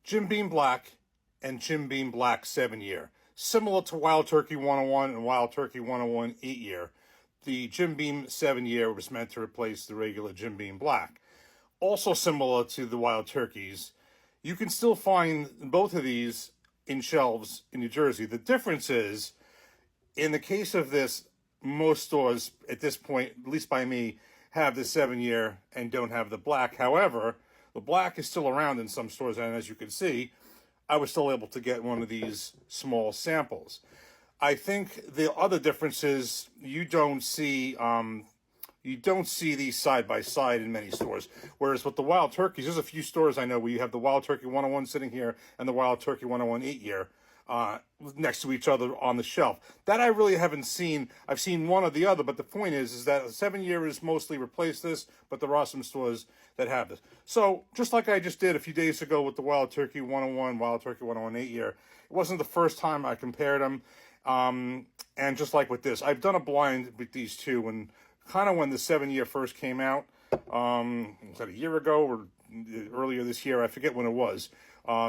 Jim Beam Black and Jim Beam Black 7-year. Similar to Wild Turkey 101 and Wild Turkey 101 8-year, the Jim Beam 7-year was meant to replace the regular Jim Beam Black. Also similar to the Wild Turkeys, you can still find both of these in shelves in New Jersey. The difference is, in the case of this, most stores at this point, at least by me, have the 7-year and don't have the black. However, the black is still around in some stores, and as you can see, I was still able to get one of these small samples. I think the other difference is you don't see these side by side in many stores. Whereas with the Wild Turkeys, there's a few stores I know where you have the Wild Turkey 101 sitting here and the Wild Turkey 101 8-year next to each other on the shelf. That I really haven't seen. I've seen one or the other, but the point is that the 7-year is mostly replaced this, but there are some stores that have this. So just like I just did a few days ago with the Wild Turkey 101, Wild Turkey 101 8-year, it wasn't the first time I compared them. And just like with this, I've done a blind with these two, and kind of when the 7-year first came out, was that a year ago or earlier this year? I forget when it was.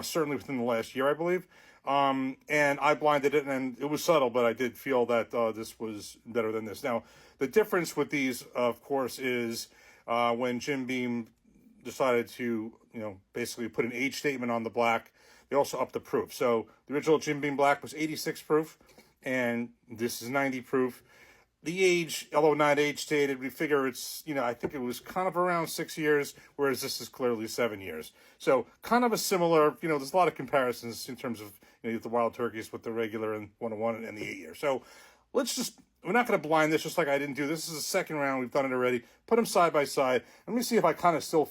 Certainly within the last year, I believe. And I blinded it, and it was subtle, but I did feel that this was better than this. Now, the difference with these, of course, is when Jim Beam decided to, basically put an age statement on the black, they also upped the proof. So the original Jim Beam Black was 86 proof, and this is 90 proof. The age, although not age stated, we figure it's, I think it was kind of around 6 years, whereas this is clearly 7 years. So kind of a similar, there's a lot of comparisons in terms of, the Wild Turkeys with the regular and 101 and the 8-year. So we're not going to blind this just like I didn't do. This is the second round. We've done it already. Put them side by side. Let me see if I kind of still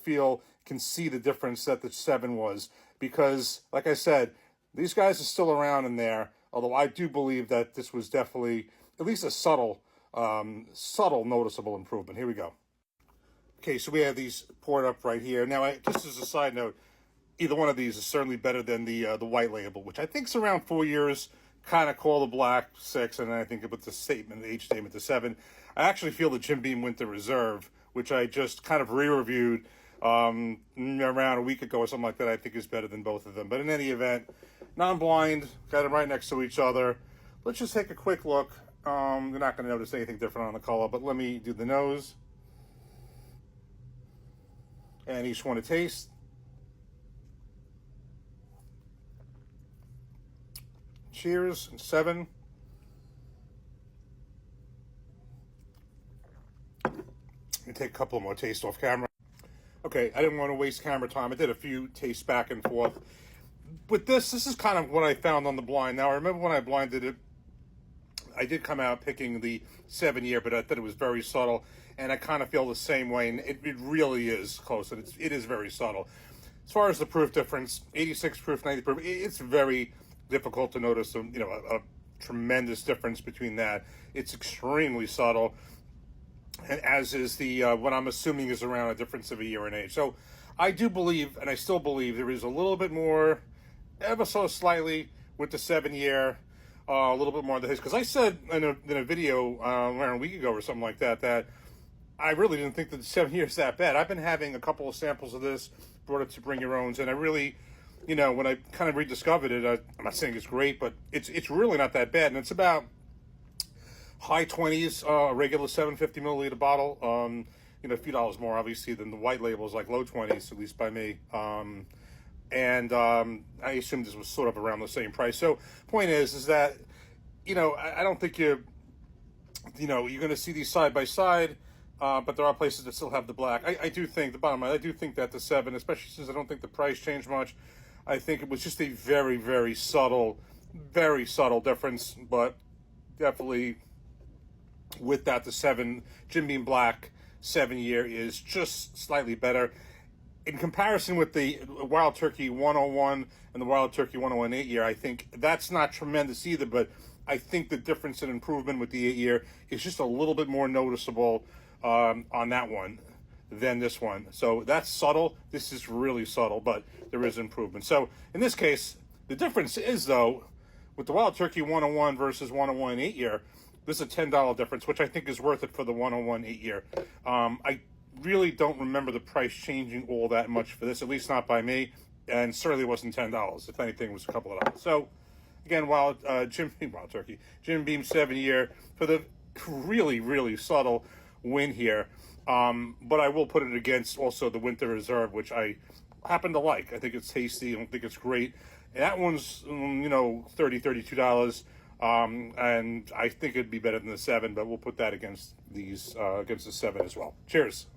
can see the difference that the 7 was. Because, like I said, these guys are still around in there, although I do believe that this was definitely at least a subtle noticeable improvement. Here we go. Okay, so we have these poured up right here. Now, just as a side note, either one of these is certainly better than the white label, which I think is around 4 years. Kind of call the black 6, and then I think with the age statement, the 7. I actually feel the Jim Beam Winter Reserve, which I just kind of re-reviewed around a week ago or something like that, I think is better than both of them. But in any event, non-blind, got them right next to each other. Let's just take a quick look. You're not going to notice anything different on the color, but let me do the nose. And each one a taste. Cheers. 7. Let me take a couple more tastes off camera. Okay, I didn't want to waste camera time. I did a few tastes back and forth. With this is kind of what I found on the blind. Now, I remember when I blinded it, I did come out picking the 7-year, but I thought it was very subtle, and I kind of feel the same way, and it really is close, and it is very subtle. As far as the proof difference, 86 proof, 90 proof, it's very difficult to notice a tremendous difference between that. It's extremely subtle, and as is the what I'm assuming is around a difference of a year in age. So I do believe, and I still believe, there is a little bit more, ever so slightly, with the 7-year, a little bit more than his. Because I said in a video around a week ago or something like that I really didn't think that the 7 years is that bad. I've been having a couple of samples of this, brought it to Bring Your Owns, and I really, when I kind of rediscovered it, I'm not saying it's great, but it's really not that bad. And it's about high 20s, a regular 750 milliliter bottle. A few dollars more, obviously, than the white labels, like low 20s, at least by me. And I assume this was sort of around the same price. So point is that, I don't think you're going to see these side by side, but there are places that still have the black. I do think, the bottom line, I do think that the 7, especially since I don't think the price changed much, I think it was just a very, very subtle difference, but definitely with that, the 7, Jim Beam Black 7-year is just slightly better. In comparison with the Wild Turkey 101 and the Wild Turkey 101 8-year, I think that's not tremendous either, but I think the difference in improvement with the 8-year is just a little bit more noticeable on that one than this one. So that's subtle. This is really subtle, but there is improvement. So in this case, the difference is, though, with the Wild Turkey 101 versus 101 8-year, this is a $10 difference, which I think is worth it for the 101 8-year. I really don't remember the price changing all that much for this, at least not by me. and certainly wasn't $10. If anything, it was a couple of dollars. So again, Jim Beam 7-year for the really, really subtle win here. But I will put it against also the Winter Reserve, which I happen to like. I think it's tasty. I don't think it's great. And that one's, $32. And I think it'd be better than the 7, but we'll put that against the 7 as well. Cheers.